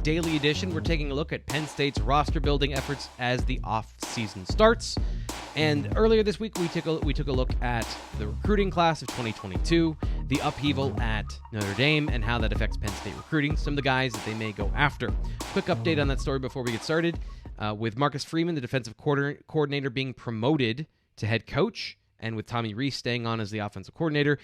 Daily Edition. We're taking a look at Penn State's roster building efforts as the offseason starts. And earlier this week, we took a look at the recruiting class of 2022, the upheaval at Notre Dame, and how that affects Penn State recruiting, some of the guys that they may go after. Quick update on that story before we get started. With Marcus Freeman, the defensive coordinator, being promoted to head coach, and with Tommy Rees staying on as the offensive coordinator,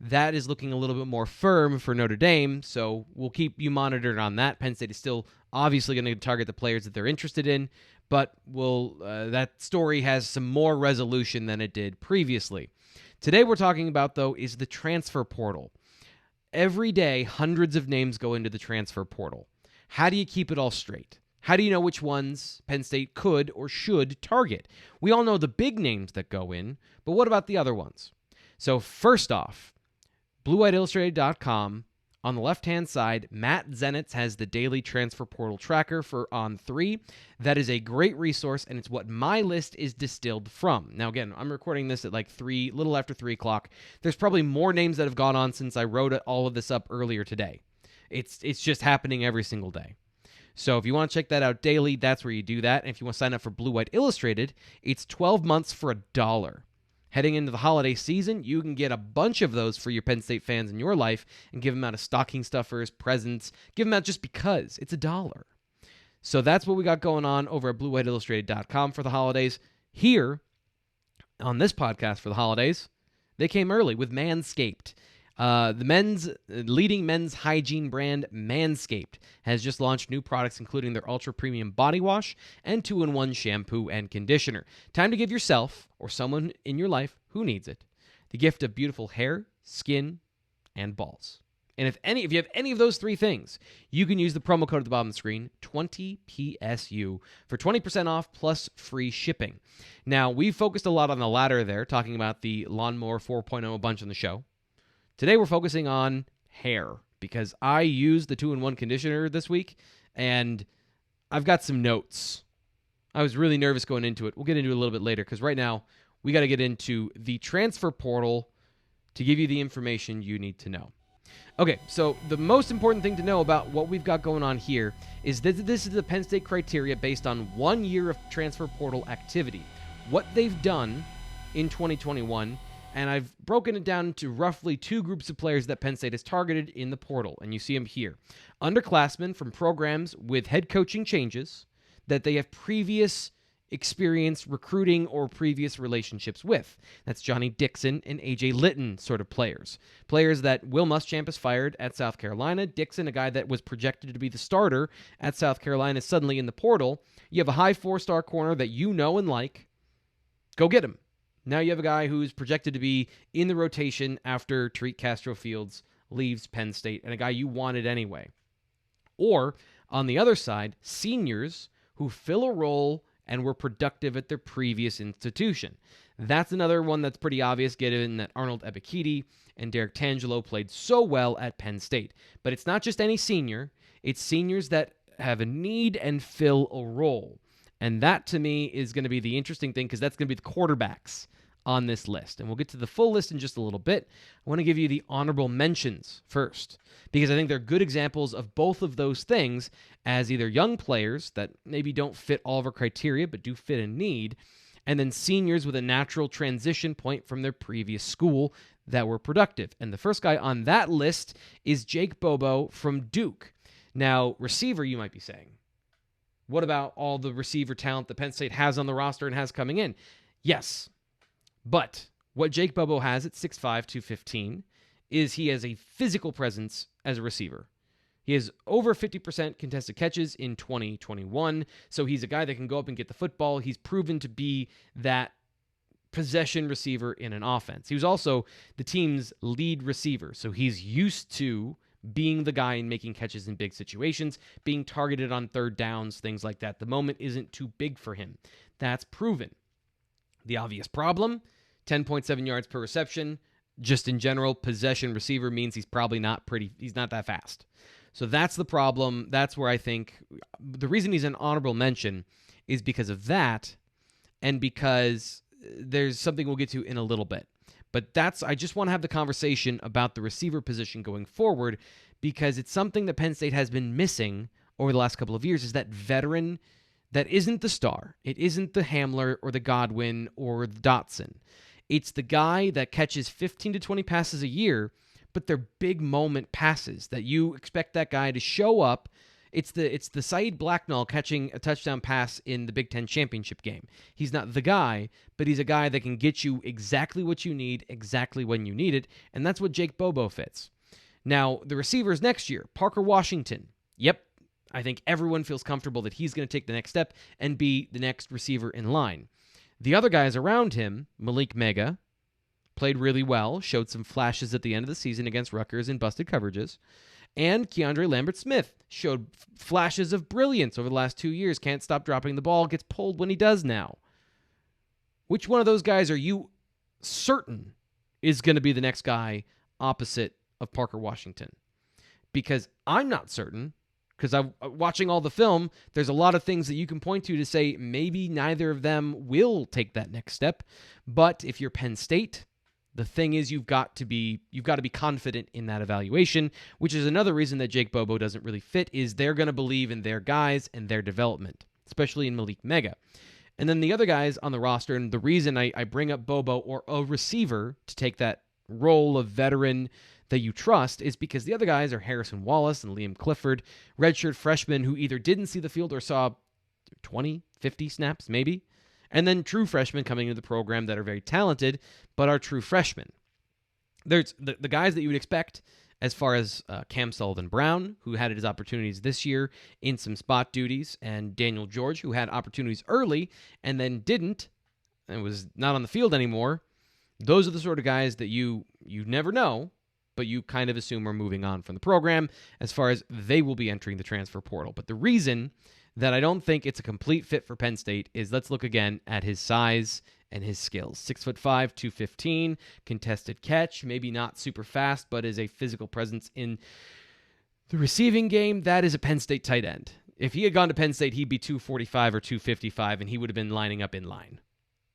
that is looking a little bit more firm for Notre Dame, so we'll keep you monitored on that. Penn State is still obviously going to target the players that they're interested in, but that story has some more resolution than it did previously. Today we're talking about, though, is the transfer portal. Every day, hundreds of names go into the transfer portal. How do you keep it all straight? How do you know which ones Penn State could or should target? We all know the big names that go in, but what about the other ones? So first off, BWIIllustrated.com. On the left-hand side, Matt Zenitz has the daily transfer portal tracker for On3. That is a great resource, and it's what my list is distilled from. Now, again, I'm recording this at little after 3 o'clock. There's probably more names that have gone on since I wrote all of this up earlier today. It's just happening every single day. So if you want to check that out daily, that's where you do that. And if you want to sign up for Blue White Illustrated, it's 12 months for $1. Heading into the holiday season, you can get a bunch of those for your Penn State fans in your life and give them out as stocking stuffers, presents. Give them out just because. It's $1. So that's what we got going on over at BlueWhiteIllustrated.com for the holidays. Here, on this podcast for the holidays, they came early with Manscaped. The leading men's hygiene brand, Manscaped, has just launched new products, including their ultra-premium body wash and 2-in-1 shampoo and conditioner. Time to give yourself, or someone in your life who needs it, the gift of beautiful hair, skin, and balls. And if you have any of those three things, you can use the promo code at the bottom of the screen, 20PSU, for 20% off plus free shipping. Now, we've focused a lot on the latter there, talking about the Lawnmower 4.0 a bunch on the show. Today we're focusing on hair because I used the 2-in-1 conditioner this week, and I've got some notes. I was really nervous going into it. We'll get into it a little bit later because right now we got to get into the transfer portal to give you the information you need to know. Okay, so the most important thing to know about what we've got going on here is that this is the Penn State criteria based on 1 year of transfer portal activity. What they've done in 2021, and I've broken it down to roughly 2 groups of players that Penn State has targeted in the portal, and you see them here. Underclassmen from programs with head coaching changes that they have previous experience recruiting or previous relationships with. That's Johnny Dixon and A.J. Litton sort of players. Players that Will Muschamp has fired at South Carolina. Dixon, a guy that was projected to be the starter at South Carolina, is suddenly in the portal. You have a high 4-star corner that you know and like. Go get him. Now you have a guy who's projected to be in the rotation after Tariq Castro-Fields leaves Penn State, and a guy you wanted anyway. Or, on the other side, seniors who fill a role and were productive at their previous institution. That's another one that's pretty obvious, given that Arnold Ebiketie and Derek Tangelo played so well at Penn State. But it's not just any senior. It's seniors that have a need and fill a role. And that, to me, is going to be the interesting thing because that's going to be the quarterbacks on this list. And we'll get to the full list in just a little bit. I want to give you the honorable mentions first because I think they're good examples of both of those things as either young players that maybe don't fit all of our criteria but do fit a need, and then seniors with a natural transition point from their previous school that were productive. And the first guy on that list is Jake Bobo from Duke. Now, receiver, you might be saying. What about all the receiver talent that Penn State has on the roster and has coming in? Yes, but what Jake Bobo has at 6'5", 215 is he has a physical presence as a receiver. He has over 50% contested catches in 2021, so he's a guy that can go up and get the football. He's proven to be that possession receiver in an offense. He was also the team's lead receiver, so he's used to being the guy and making catches in big situations, being targeted on third downs, things like that. The moment isn't too big for him. That's proven. The obvious problem, 10.7 yards per reception. Just in general, possession receiver means he's not that fast. So that's the problem. That's where I think the reason he's an honorable mention is because of that, and because there's something we'll get to in a little bit. But I just want to have the conversation about the receiver position going forward because it's something that Penn State has been missing over the last couple of years is that veteran that isn't the star. It isn't the Hamler or the Godwin or the Dotson. It's the guy that catches 15 to 20 passes a year, but they're big moment passes that you expect that guy to show up. It's the Saeed Blacknall catching a touchdown pass in the Big Ten championship game. He's not the guy, but he's a guy that can get you exactly what you need, exactly when you need it, and that's what Jake Bobo fits. Now, the receivers next year, Parker Washington. Yep, I think everyone feels comfortable that he's going to take the next step and be the next receiver in line. The other guys around him, Malik Mega, played really well, showed some flashes at the end of the season against Rutgers in busted coverages. And Keandre Lambert-Smith showed flashes of brilliance over the last 2 years. Can't stop dropping the ball, gets pulled when he does now. Which one of those guys are you certain is going to be the next guy opposite of Parker Washington? Because I'm not certain, because I'm watching all the film, there's a lot of things that you can point to say maybe neither of them will take that next step. But if you're Penn State, the thing is you've got to be confident in that evaluation, which is another reason that Jake Bobo doesn't really fit, is they're going to believe in their guys and their development, especially in Malik Mega. And then the other guys on the roster, and the reason I bring up Bobo or a receiver to take that role of veteran that you trust is because the other guys are Harrison Wallace and Liam Clifford, redshirt freshmen who either didn't see the field or saw 20, 50 snaps maybe. And then true freshmen coming into the program that are very talented, but are true freshmen. There's the guys that you would expect as far as Cam Sullivan-Brown, who had his opportunities this year in some spot duties, and Daniel George, who had opportunities early and then didn't and was not on the field anymore. Those are the sort of guys that you never know, but you kind of assume are moving on from the program as far as they will be entering the transfer portal. But the reason that I don't think it's a complete fit for Penn State is let's look again at his size and his skills. 6'5", 215, contested catch, maybe not super fast, but is a physical presence in the receiving game. That is a Penn State tight end. If he had gone to Penn State, he'd be 245 or 255, and he would have been lining up in line.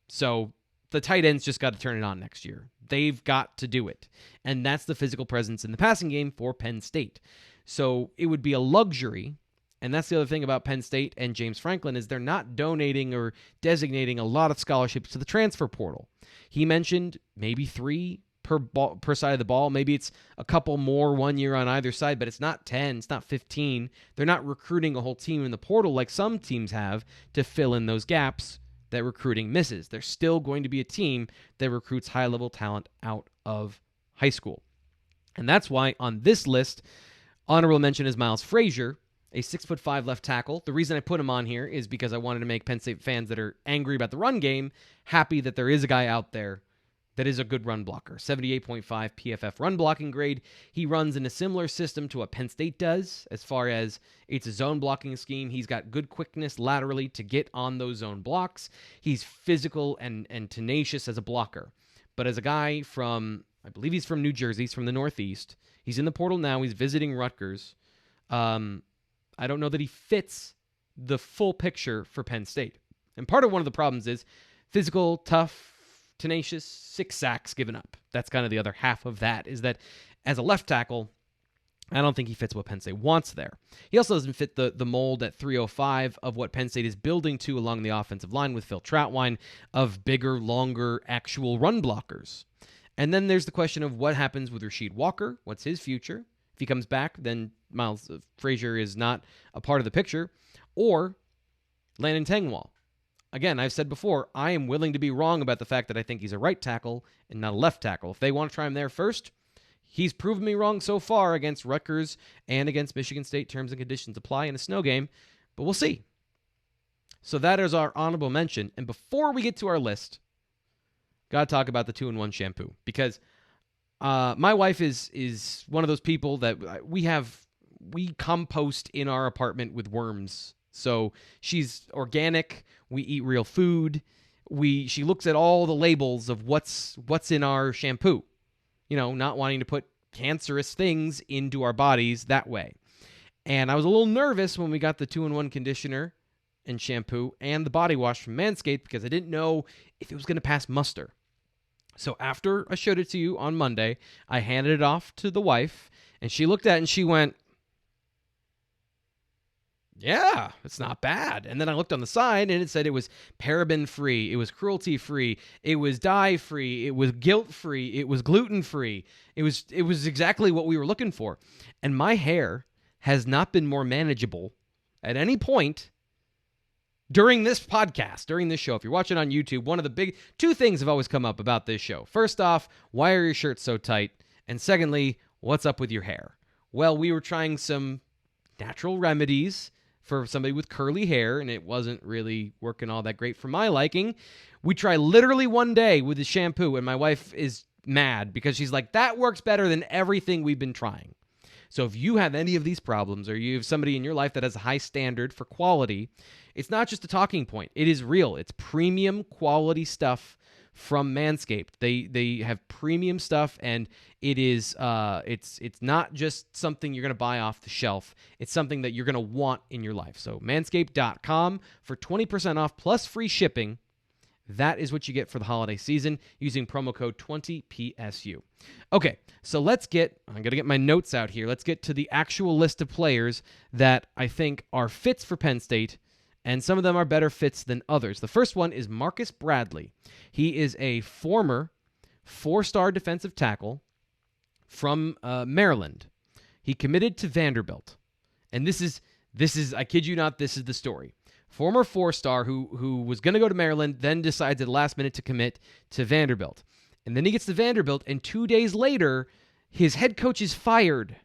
So the tight ends just got to turn it on next year. They've got to do it. And that's the physical presence in the passing game for Penn State. So it would be a luxury. And that's the other thing about Penn State and James Franklin is they're not donating or designating a lot of scholarships to the transfer portal. He mentioned maybe 3 per side of the ball. Maybe it's a couple more 1 year on either side, but it's not 10, it's not 15. They're not recruiting a whole team in the portal like some teams have to fill in those gaps that recruiting misses. They're still going to be a team that recruits high-level talent out of high school. And that's why on this list, honorable mention is Miles Frazier, a 6'5" left tackle. The reason I put him on here is because I wanted to make Penn State fans that are angry about the run game happy that there is a guy out there that is a good run blocker. 78.5 PFF run blocking grade. He runs in a similar system to what Penn State does as far as it's a zone blocking scheme. He's got good quickness laterally to get on those zone blocks. He's physical and tenacious as a blocker. But as a guy from, I believe he's from New Jersey, he's from the Northeast. He's in the portal now. He's visiting Rutgers. I don't know that he fits the full picture for Penn State. And part of one of the problems is physical, tough, tenacious, 6 sacks given up. That's kind of the other half of that, is that as a left tackle, I don't think he fits what Penn State wants there. He also doesn't fit the mold at 305 of what Penn State is building to along the offensive line with Phil Trautwein of bigger, longer, actual run blockers. And then there's the question of what happens with Rasheed Walker. What's his future? If he comes back, then Miles Frazier is not a part of the picture. Or Landon Tengwall. Again, I've said before, I am willing to be wrong about the fact that I think he's a right tackle and not a left tackle. If they want to try him there first, he's proven me wrong so far against Rutgers and against Michigan State. Terms and conditions apply in a snow game, but we'll see. So that is our honorable mention. And before we get to our list, got to talk about the 2-in-1 shampoo, because my wife is one of those people that we compost in our apartment with worms. So she's organic. We eat real food. She looks at all the labels of what's in our shampoo. You know, not wanting to put cancerous things into our bodies that way. And I was a little nervous when we got the 2-in-1 conditioner and shampoo and the body wash from Manscaped because I didn't know if it was going to pass muster. So after I showed it to you on Monday, I handed it off to the wife, and she looked at it and she went, Yeah, it's not bad. And then I looked on the side and it said it was paraben free, it was cruelty free, it was dye free, it was guilt free, it was gluten free. It was exactly what we were looking for. And my hair has not been more manageable at any point during this podcast, during this show. If you're watching on YouTube, one of the big two things have always come up about this show. First off, why are your shirts so tight? And secondly, what's up with your hair? Well, we were trying some natural remedies for somebody with curly hair, and it wasn't really working all that great for my liking. We try literally one day with the shampoo, and my wife is mad because she's like, that works better than everything we've been trying. So if you have any of these problems, or you have somebody in your life that has a high standard for quality, it's not just a talking point. It is real. It's premium quality stuff from Manscaped. They have premium stuff, and it is it's not just something you're going to buy off the shelf. It's something that you're going to want in your life. So manscaped.com for 20% off plus free shipping. That is what you get for the holiday season using promo code 20PSU. Okay, so I'm going to get my notes out here. Let's get to the actual list of players that I think are fits for Penn State, and some of them are better fits than others. The first one is Marcus Bradley. He is a former 4-star defensive tackle from Maryland. He committed to Vanderbilt. And this is, I kid you not, this is the story. Former 4-star who was going to go to Maryland, then decides at the last minute to commit to Vanderbilt. And then he gets to Vanderbilt, and 2 days later, his head coach is fired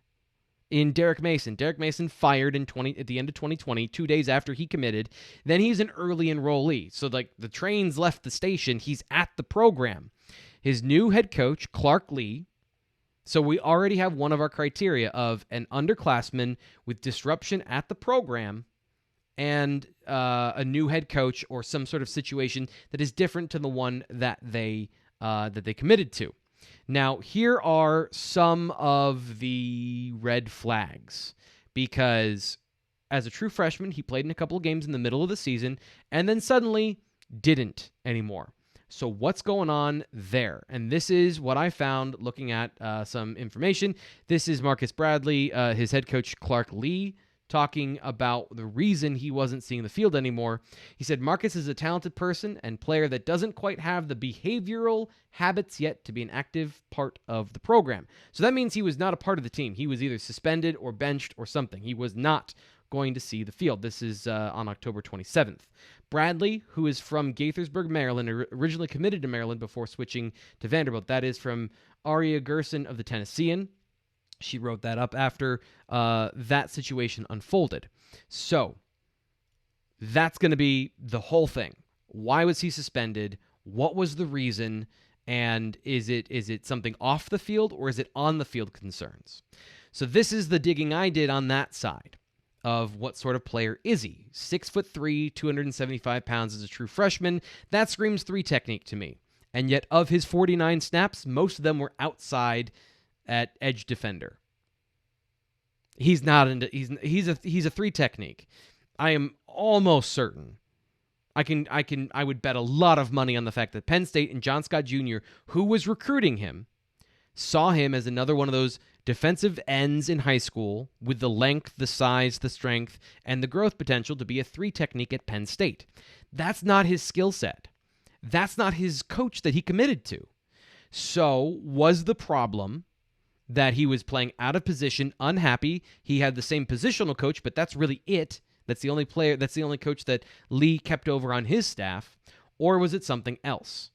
in Derek Mason. Derek Mason fired at the end of 2020, 2 days after he committed. Then he's an early enrollee. So like the train's left the station, he's at the program. His new head coach, Clark Lee. So we already have one of our criteria of an underclassman with disruption at the program and a new head coach or some sort of situation that is different to the one that they committed to. Now, here are some of the red flags, because as a true freshman, he played in a couple of games in the middle of the season and then suddenly didn't anymore. So what's going on there? And this is what I found looking at some information. This is Marcus Bradley, his head coach, Clark Lee, talking about the reason he wasn't seeing the field anymore. He said, Marcus is a talented person and player that doesn't quite have the behavioral habits yet to be an active part of the program. So that means he was not a part of the team. He was either suspended or benched or something. He was not going to see the field. This is on October 27th. Bradley, who is from Gaithersburg, Maryland, originally committed to Maryland before switching to Vanderbilt. That is from Aria Gerson of the Tennessean. She wrote that up after that situation unfolded. So that's going to be the whole thing. Why was he suspended? What was the reason? And is it something off the field or is it on the field concerns? So this is the digging I did on that side of what sort of player is he. 6'3", 275 pounds as a true freshman. That screams 3 technique to me. And yet of his 49 snaps, most of them were outside at edge defender. He's not into he's a 3 technique. I am almost certain. I would bet a lot of money on the fact that Penn State and John Scott Jr., who was recruiting him, saw him as another one of those defensive ends in high school with the length, the size, the strength, and the growth potential to be a 3 technique at Penn State. That's not his skill set. That's not his coach that he committed to. So was the problem that he was playing out of position, unhappy? He had the same positional coach, but that's really it. That's the only player, that's the only coach that Lee kept over on his staff. Or was it something else?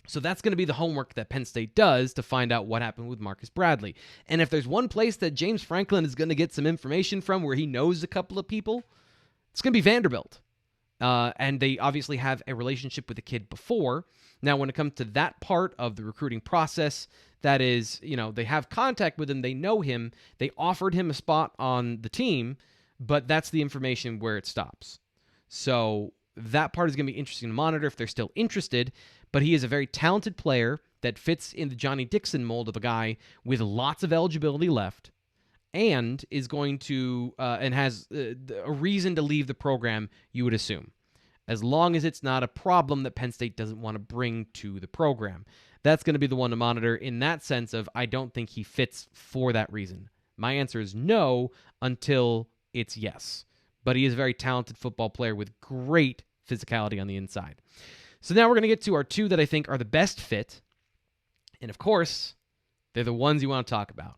So that's going to be the homework that Penn State does to find out what happened with Marcus Bradley. And if there's one place that James Franklin is going to get some information from where he knows a couple of people, it's going to be Vanderbilt. And they obviously have a relationship with the kid before. Now, when it comes to that part of the recruiting process, that is, they have contact with him, they know him, they offered him a spot on the team, but that's the information where it stops. So that part is going to be interesting to monitor if they're still interested, but he is a very talented player that fits in the Johnny Dixon mold of a guy with lots of eligibility left and is going to, and has a reason to leave the program, you would assume, as long as it's not a problem that Penn State doesn't want to bring to the program. That's going to be the one to monitor in that sense of I don't think he fits for that reason. My answer is no until it's yes. but he is a very talented football player with great physicality on the inside. So now we're going to get to our two that I think are the best fit. And of course, they're the ones you want to talk about.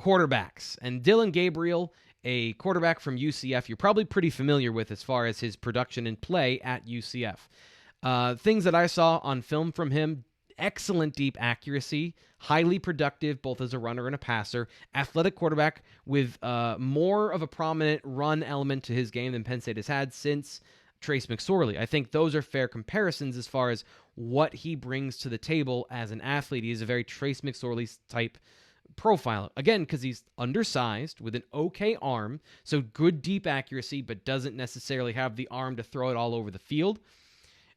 Quarterbacks. And Dillon Gabriel, a quarterback from UCF, you're probably pretty familiar with as far as his production and play at UCF. Things that I saw on film from him: excellent deep accuracy, highly productive both as a runner and a passer, athletic quarterback with more of a prominent run element to his game than Penn State has had since Trace McSorley. I think those are fair comparisons as far as what he brings to the table as an athlete. He is a very Trace McSorley type profile. Again, because he's undersized with an okay arm, so good deep accuracy, but doesn't necessarily have the arm to throw it all over the field.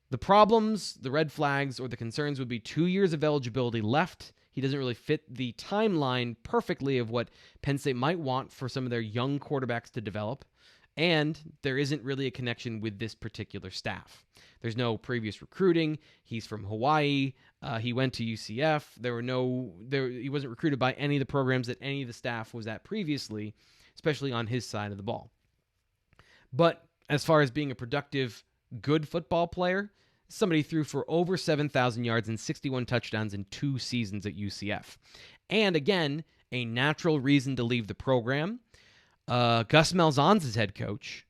The problems, the red flags, or the concerns would be 2 years of eligibility left. He doesn't really fit the timeline perfectly of what Penn State might want for some of their young quarterbacks to develop. And there isn't really a connection with this particular staff. There's no previous recruiting. He's from Hawaii. He went to UCF. He wasn't recruited by any of the programs that any of the staff was at previously, especially on his side of the ball. But as far as being a productive, good football player, somebody threw for over 7,000 yards and 61 touchdowns in 2 seasons at UCF. And again, a natural reason to leave the program. Gus Malzahn's his head coach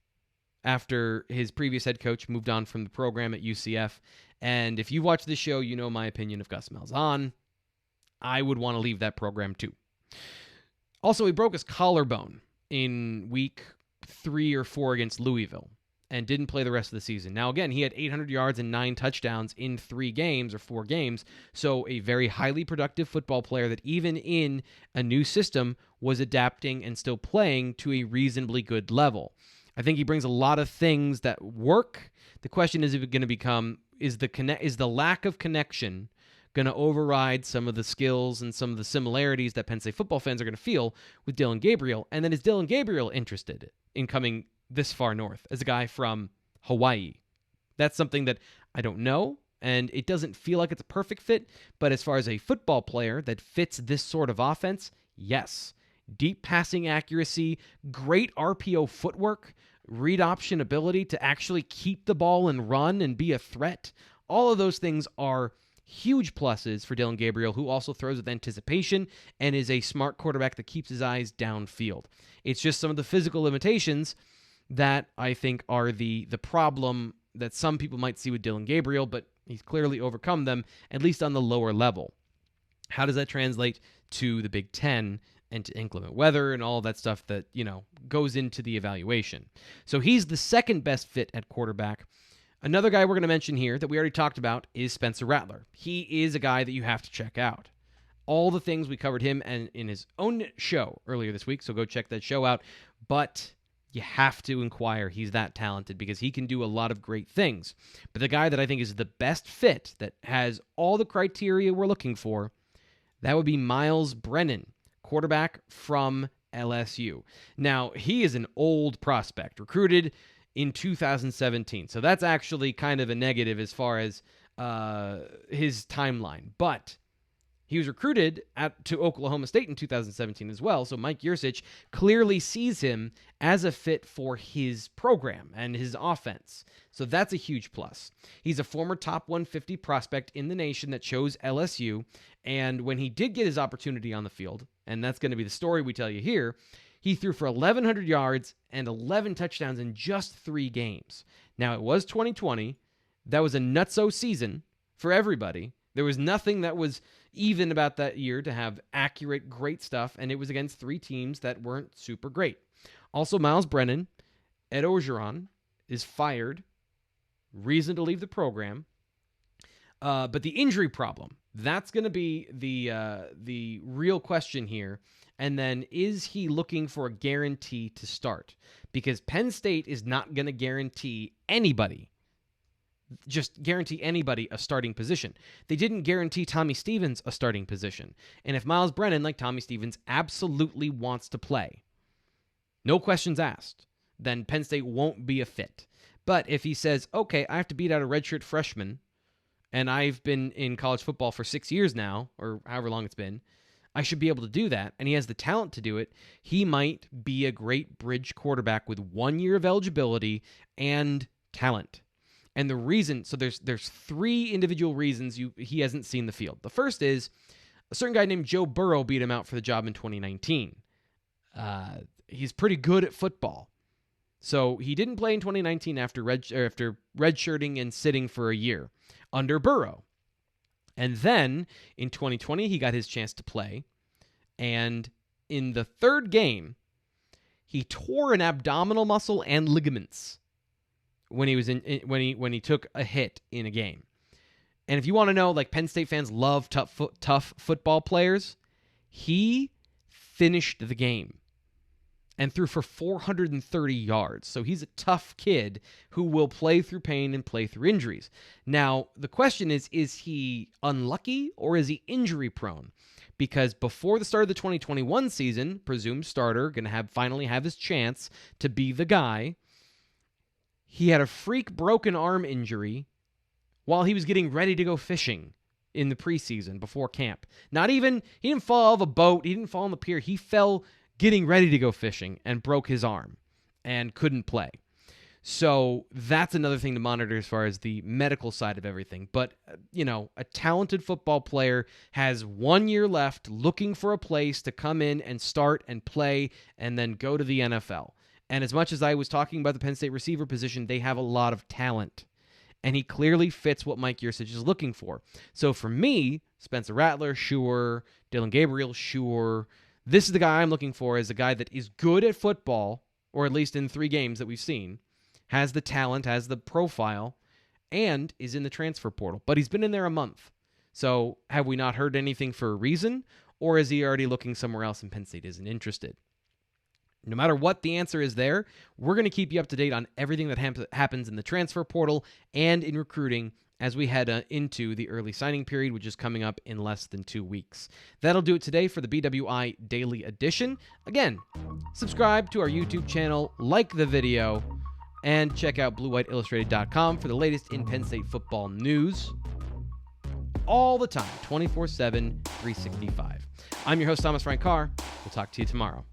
after his previous head coach moved on from the program at UCF. And if you watch this show, you know my opinion of Gus Malzahn. I would want to leave that program too. Also, he broke his collarbone in week 3 or 4 against Louisville and didn't play the rest of the season. Now, again, he had 800 yards and 9 touchdowns in 3 games or 4 games, so a very highly productive football player that even in a new system was adapting and still playing to a reasonably good level. I think he brings a lot of things that work. The question is, is the lack of connection going to override some of the skills and some of the similarities that Penn State football fans are going to feel with Dillon Gabriel? And then is Dillon Gabriel interested in coming this far north as a guy from Hawaii? That's something that I don't know, and it doesn't feel like it's a perfect fit. But as far as a football player that fits this sort of offense, yes. Deep passing accuracy, great RPO footwork, read option ability to actually keep the ball and run and be a threat. All of those things are huge pluses for Dillon Gabriel, who also throws with anticipation and is a smart quarterback that keeps his eyes downfield. It's just some of the physical limitations that I think are the problem that some people might see with Dillon Gabriel, but he's clearly overcome them, at least on the lower level. How does that translate to the Big Ten and to inclement weather and all that stuff that, goes into the evaluation? So he's the second best fit at quarterback. Another guy we're going to mention here that we already talked about is Spencer Rattler. He is a guy that you have to check out. All the things we covered him and in his own show earlier this week, so go check that show out. But you have to inquire. He's that talented because he can do a lot of great things. But the guy that I think is the best fit, that has all the criteria we're looking for, that would be Miles Brennan, quarterback from LSU. Now, he is an old prospect, recruited in 2017. So that's actually kind of a negative as far as his timeline. But he was recruited to Oklahoma State in 2017 as well, so Mike Yurcich clearly sees him as a fit for his program and his offense. So that's a huge plus. He's a former top 150 prospect in the nation that chose LSU, and when he did get his opportunity on the field, and that's going to be the story we tell you here, he threw for 1,100 yards and 11 touchdowns in just 3 games. Now, it was 2020. That was a nutso season for everybody. There was nothing that was even about that year to have accurate, great stuff, and it was against 3 teams that weren't super great. Also, Miles Brennan, Ed Orgeron, is fired. Reason to leave the program. But the injury problem, that's going to be the real question here. And then, is he looking for a guarantee to start? Because Penn State is not going to guarantee anybody a starting position. They didn't guarantee Tommy Stevens a starting position. And if Miles Brennan, like Tommy Stevens, absolutely wants to play, no questions asked, then Penn State won't be a fit. But if he says, okay, I have to beat out a redshirt freshman, and I've been in college football for 6 years now, or however long it's been, I should be able to do that, and he has the talent to do it. He might be a great bridge quarterback with 1 year of eligibility and talent. And the reason, so there's 3 individual reasons he hasn't seen the field. The first is a certain guy named Joe Burrow beat him out for the job in 2019. He's pretty good at football. So he didn't play in 2019 after redshirting and sitting for a year under Burrow. And then in 2020, he got his chance to play. And in the 3rd game, he tore an abdominal muscle and ligaments when he took a hit in a game. And if you want to know, like, Penn State fans love tough football players, he finished the game and threw for 430 yards. So he's a tough kid who will play through pain and play through injuries. Now, the question is he unlucky or is he injury prone? Because before the start of the 2021 season, presumed starter, going to finally have his chance to be the guy, he had a freak broken arm injury while he was getting ready to go fishing in the preseason before camp. He didn't fall off a boat. He didn't fall on the pier. He fell getting ready to go fishing and broke his arm and couldn't play. So that's another thing to monitor as far as the medical side of everything. But, a talented football player has 1 year left looking for a place to come in and start and play and then go to the NFL. And as much as I was talking about the Penn State receiver position, they have a lot of talent. And he clearly fits what Mike Yurcich is looking for. So for me, Spencer Rattler, sure. Dylan Gabriel, sure. This is the guy I'm looking for, as a guy that is good at football, or at least in 3 games that we've seen, has the talent, has the profile, and is in the transfer portal. But he's been in there a month. So have we not heard anything for a reason? Or is he already looking somewhere else and Penn State isn't interested? No matter what the answer is there, we're going to keep you up to date on everything that happens in the transfer portal and in recruiting as we head into the early signing period, which is coming up in less than 2 weeks. That'll do it today for the BWI Daily Edition. Again, subscribe to our YouTube channel, like the video, and check out BlueWhiteIllustrated.com for the latest in Penn State football news all the time, 24/7, 365. I'm your host, Thomas Frank Carr. We'll talk to you tomorrow.